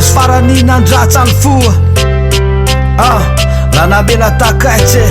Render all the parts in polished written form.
Rozy farany nandratsany fo lanabela takaitsy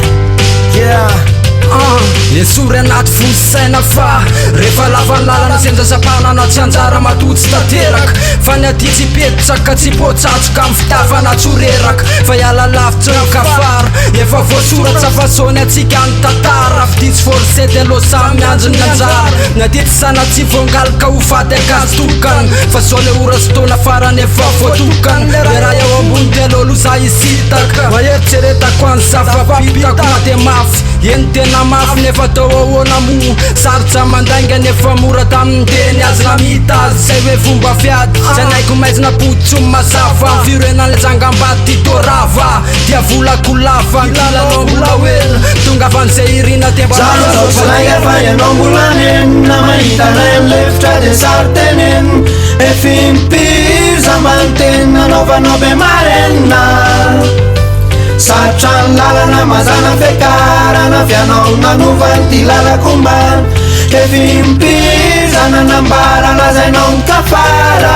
Nesory anaty fonosaina fa rehefa lavan'ny lalana sendrasapana na tsy anjara matotsy tanteraka fa ny aty tsy petraka tsy potsatsoka amin'ny fitavana tsoreraka fa hiala lavitra ny kafara efa voasoratra fasony atsika ny tantara fiditsy forcé de losa mianjo ny anjara ny aty tsy sanatsy voangaloka ho faty akazo tokany fa zao le ora sy tona farany efa voatokany le raha eo ambony de lolo za isitaka maheritseretako any zava-pitako na de mafy eny tena mafy nefa tao ahoana mo sarotra mandainga nefa mora tamin'ny teny azy na mitazy zay hoe fomba fiady zay naiko maizina potso mazava firenan'le jangambady torava dia volakolava kilalao mbola hoena tonga avan'izay irina tebazao ianao mbola nenina mahitanay am'lefitra de sary teneny efimpiry zambany teny nanaovanao be marenina sarotra ny lalana mazana fekarana fianao nanovany ty lalakombany efimpiry zananambara lazainao ny kafara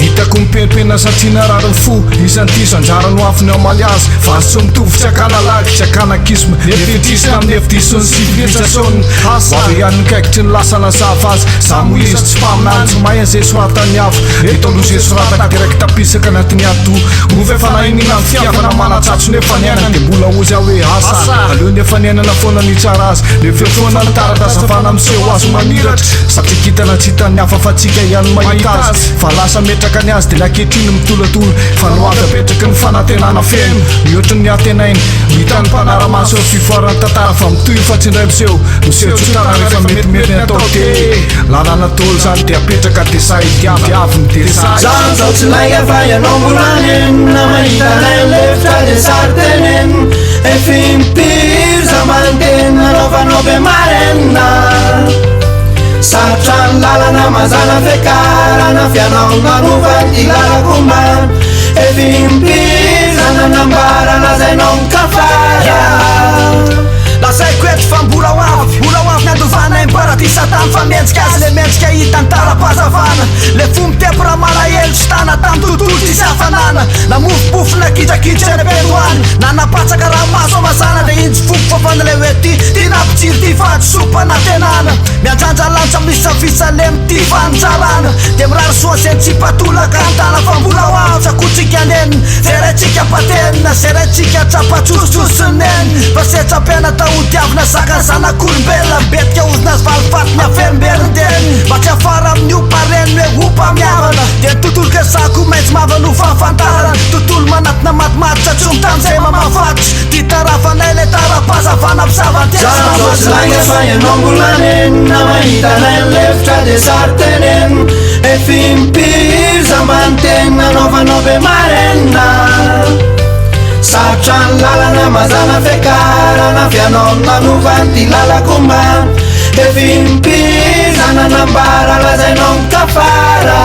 hitako mipelipelina satriana rariny fo isan'ity sanjarany ho afiny ao maliazy vasotsy mitovy tsy akana lagy tsy akana kisma nefitrisina amin'ny evidisony civilisationy avy ihany nikaikitry ny lasa lazava azy za moizy tsy mpaminany tsy mahay an'izay soratany avy eto aloha zay sorataka diraiky tapisaka anatiny ato ovy efa nahinina ny fiavana manatsatso nefa niainana de mbola ozy aho hoe asa aleo nefa niainana foana ny tsara azy le fefoana ny taradazavana miseho azo maniratra satria kitana tsy hitany hafa fa tsika ihany mahita azy fa lasa metraka ny azy de laketriny mitolatolo fa noavy apetraky ny fanantenana feno mihoatriny ny atenainy mitany mpanaramaso eo fifoarany tantara fa mitoy fa tsindray miseho tsotana rehefa metimety ny atao te lalana tolo zany de apetraka de sa itiaviavy ny desay zany zao tsy laika fa ianao mbola nenina mahitanay lefitra de sary teneny efimpiry zambany teny nanaovanao be marenina sarotra ny lalana mazana fekarana fianao nanovany ty lalakombany efimpiry zananambara lazainao ny kafara lazaiko eto fa mbola hoavy niandovana imbaratisa tamy fa mendrika azy le mendrika hitany tara-pazavana le fo mitepy raha malahelo sy tana tamy tontolo tsisy hafanana namofopofona kitrakitra eny ampeloany nanapatsaka raha maso mazana le injy foko fafana le hoe ty nampitsiry ty fahatsopana tenana miandrandra lanitra misavisa le mity fanjarana de mirary soaseny tsy patolaka antana fa mbola hoavy sakotsika nenina zeratsika patenina zeratsika trapatsosotsosineny fa setrapena taodiavina zakany zanak'olombelona betika ozina azy valifatiny afembelondeny mba tsy afara amin'io pareny hoe ompamiavana de tontolo kesako maintsy mavano fahafantarana tontolo manatina matimatitra tsomy tam'izay mamafatotsy ty tarafanay le tara-pazavana zao tsy laika fa ianao mbola nenina mahitanay lefitra de sary teneny efimpiry zambany teny nanaovanao be marenina sarotra ny lalana mazana fekarana fianao nanovany ty lalakombany efimpiry zananambara lazainao ny kafara